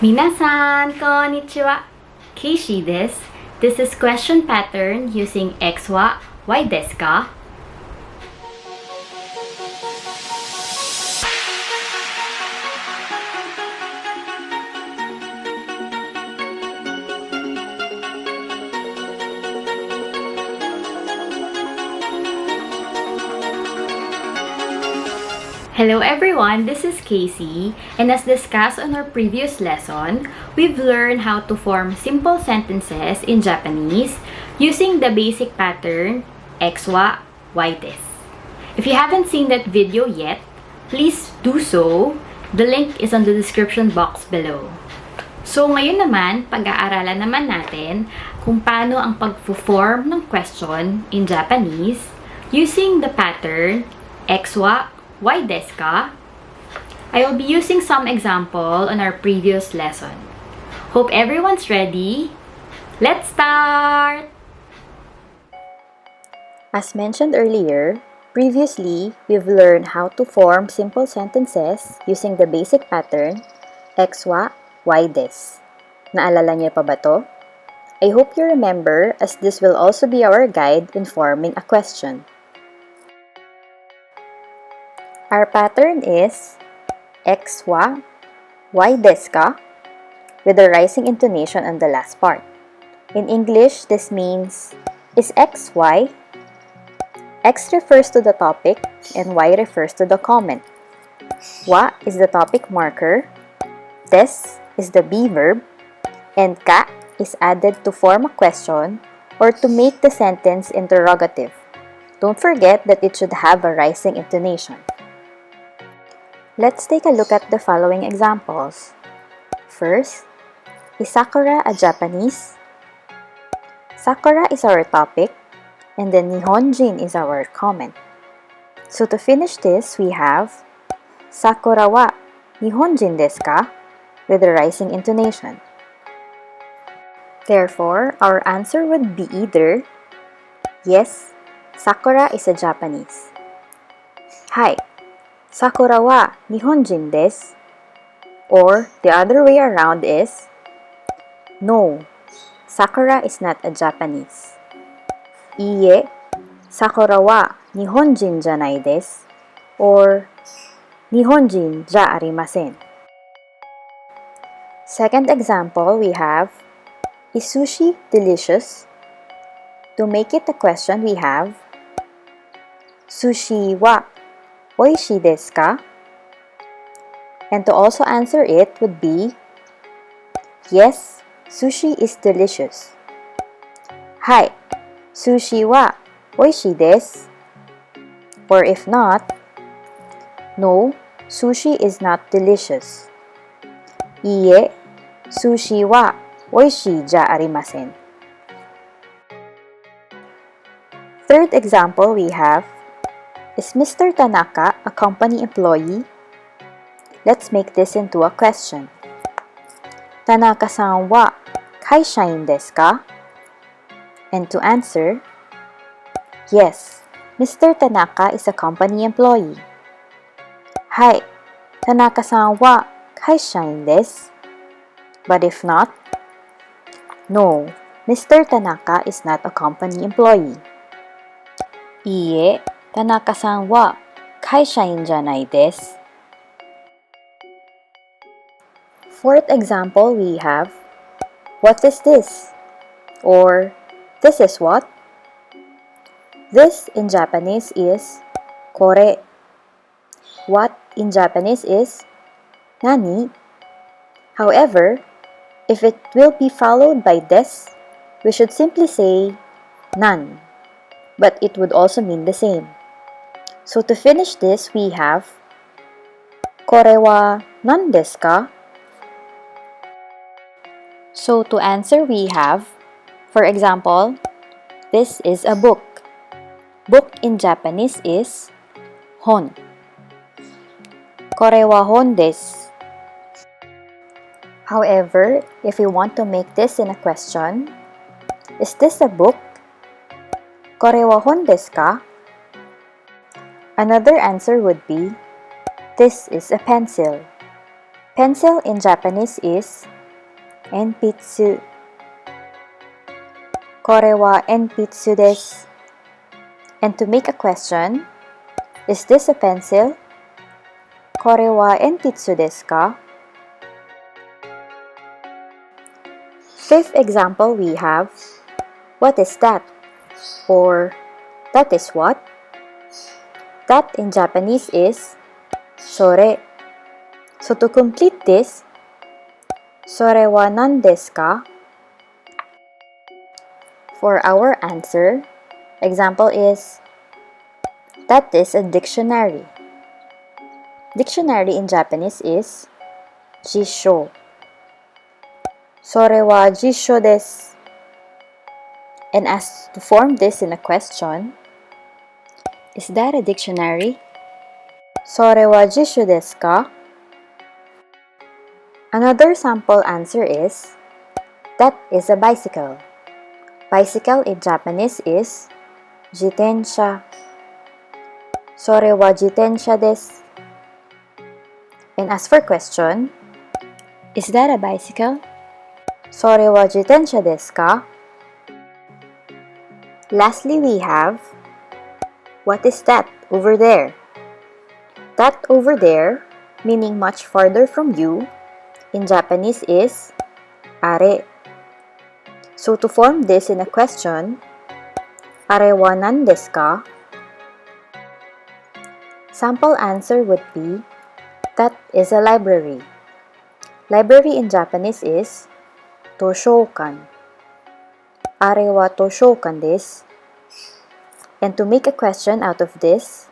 Minasan, konnichiwa. Kaycee desu. This is question pattern using X wa Y desu ka? Hello everyone, this is Kaycee, and as discussed on our previous lesson, we've learned how to form simple sentences in Japanese using the basic pattern X wa Y desu. If you haven't seen that video yet, please do so. The link is on the description box below. So ngayon naman, pag-aaralan naman natin kung paano ang pag-form ng question in Japanese using the pattern X wa Why desu ka? I will be using some example on our previous lesson. Hope everyone's ready. Let's start! As mentioned earlier, previously, we've learned how to form simple sentences using the basic pattern X wa Y desu. Naalala niyo pa ba to? I hope you remember, as this will also be our guide in forming a question. Our pattern is X wa Y desu ka with a rising intonation on the last part. In English, this means is X Y? X refers to the topic and Y refers to the comment. Wa is the topic marker, des is the be verb, and ka is added to form a question or to make the sentence interrogative. Don't forget that it should have a rising intonation. Let's take a look at the following examples. First, is Sakura a Japanese? Sakura is our topic, and then Nihonjin is our comment. So to finish this, we have Sakura wa Nihonjin desu ka? With a rising intonation. Therefore, our answer would be either yes, Sakura is a Japanese. Hai, Sakura wa Nihonjin desu. Or the other way around is no, Sakura is not a Japanese. Iie, Sakura wa Nihonjin janai desu. Or Nihonjin ja arimasen. Second example, we have is sushi delicious? To make it a question, we have sushi wa oishii desu ka? And to also answer it would be yes, sushi is delicious. Hai, sushi wa oishii desu. Or if not, no, sushi is not delicious. Iie, sushi wa oishii ja arimasen. Third example we have is Mr. Tanaka a company employee? Let's make this into a question. Tanaka-san wa kaishain desu ka? And to answer, yes, Mr. Tanaka is a company employee. Hai, Tanaka-san wa kaishain desu. But if not, no, Mr. Tanaka is not a company employee. Iie, Tanaka-san wa kaishain janai desu. Fourth example we have, what is this? Or, this is what? This in Japanese is kore. What in Japanese is nani? However, if it will be followed by des, we should simply say nan. But it would also mean the same. So to finish this, we have kore wa nan desu ka? So to answer, we have, for example, this is a book. Book in Japanese is hon. Kore wa hon desu. However, if we want to make this in a question, is this a book? Kore wa hon desu ka? Another answer would be, this is a pencil. Pencil in Japanese is enpitsu. Kore wa enpitsu desu. And to make a question, is this a pencil? Kore wa enpitsu desu ka? Fifth example we have, what is that? Or that is what? That in Japanese is sore. So to complete this, sore wa nan desu ka? For our answer, example is, that is a dictionary. Dictionary in Japanese is jisho. Sore wa jisho desu. And as to form this in a question, is that a dictionary? Sore wa jisho desu ka? Another sample answer is, that is a bicycle. Bicycle in Japanese is jitensha. Sore wa jitensha desu. And as for question, is that a bicycle? Sore wa jitensha desu ka? Lastly, we have, what is that over there? That over there, meaning much farther from you, in Japanese is are. So to form this in a question, are wa nan desu ka? Sample answer would be, that is a library. Library in Japanese is toshoukan. Are wa toshoukan desu. And to make a question out of this,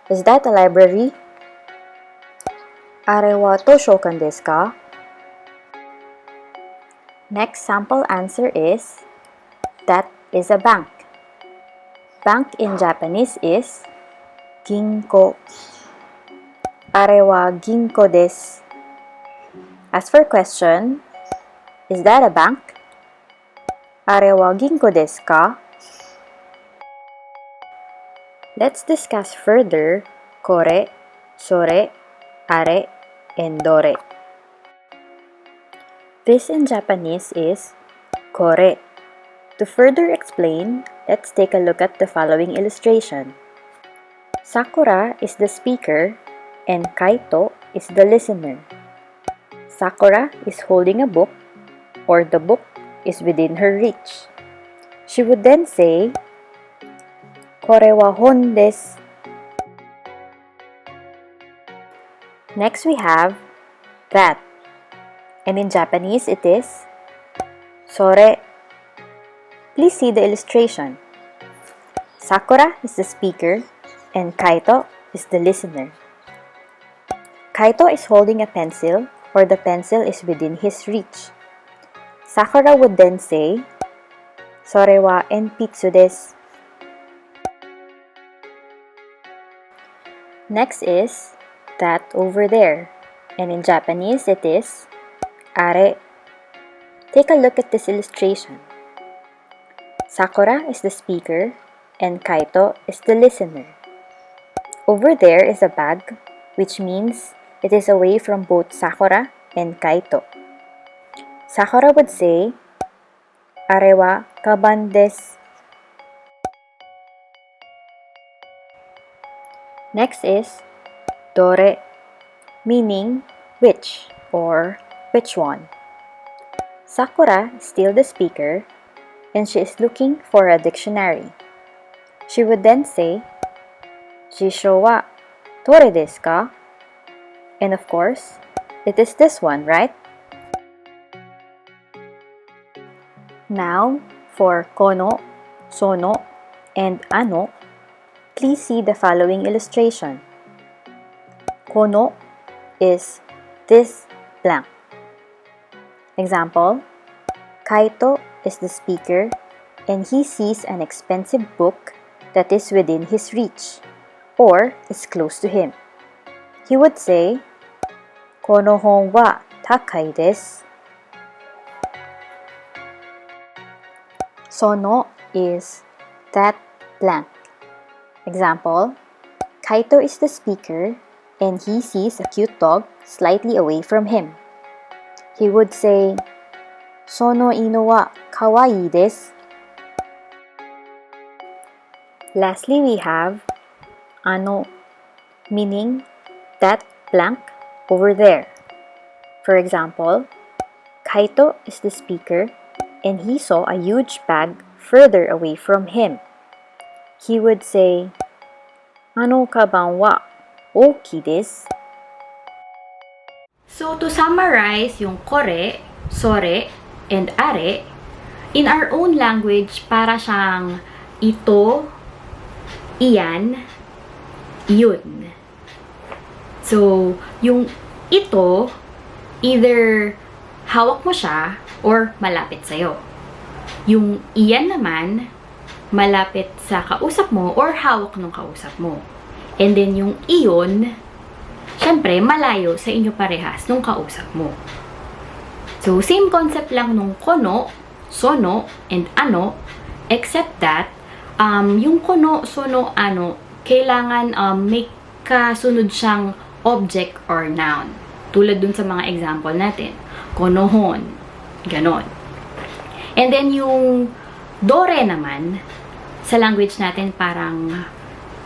is that a library? Are wa toshoukan desu ka? Next sample answer is, that is a bank. Bank in Japanese is ginko. Are wa ginko desu. As for question, is that a bank? Are wa ginko desu ka? Let's discuss further kore, sore, are, and dore. This in Japanese is kore. To further explain, let's take a look at the following illustration. Sakura is the speaker and Kaito is the listener. Sakura is holding a book, or the book is within her reach. She would then say, kore wa hon desu. Next we have that, and in Japanese it is sore. Please see the illustration. Sakura is the speaker and Kaito is the listener. Kaito is holding a pencil, or the pencil is within his reach. Sakura would then say, sore wa enpitsu desu. Next is that over there, and in Japanese it is are. Take a look at this illustration. Sakura is the speaker and Kaito is the listener. Over there is a bag, which means it is away from both Sakura and Kaito. Sakura would say, are wa kaban desu. Next is Dore, meaning which or which one. Sakura is still the speaker and she is looking for a dictionary. She would then say, jisho wa dore desu ka? And of course, it is this one, right? Now, for kono, sono, and ano, please see the following illustration. Kono is this blank. Example, Kaito is the speaker and he sees an expensive book that is within his reach or is close to him. He would say, kono hon wa takai desu. Sono is that blank. Example, Kaito is the speaker and he sees a cute dog slightly away from him. He would say, Sono ino wa kawaii desu. Lastly, we have ano, meaning that blank over there. For example, Kaito is the speaker and he saw a huge bag further away from him. He would say, Ano kaban wa oki desu. So, to summarize yung kore, sore, and are, in our own language, para siyang ito, iyan, yun. So, yung ito, either hawak mo siya or malapit sa'yo. Yung iyan naman, malapit sa kausap mo or hawak ng kausap mo. And then yung iyon, syempre, malayo sa inyo parehas nung kausap mo. So, same concept lang nung kono, sono, and ano, except that, yung kono, sono, ano, kailangan may kasunod siyang object or noun. Tulad dun sa mga example natin. Konohon. Ganon. And then yung dore naman, sa language natin parang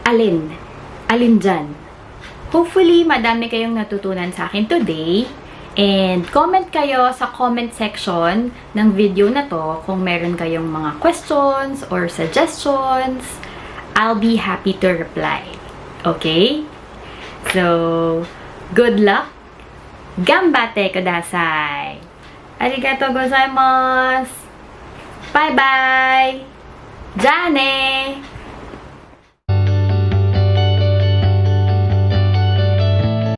alin. Alin dyan. Hopefully, madami kayong natutunan sa akin today. And comment kayo sa comment section ng video na to kung meron kayong mga questions or suggestions. I'll be happy to reply. Okay? So, good luck. Ganbatte kudasai. Arigatou gozaimasu. Bye-bye. Jane.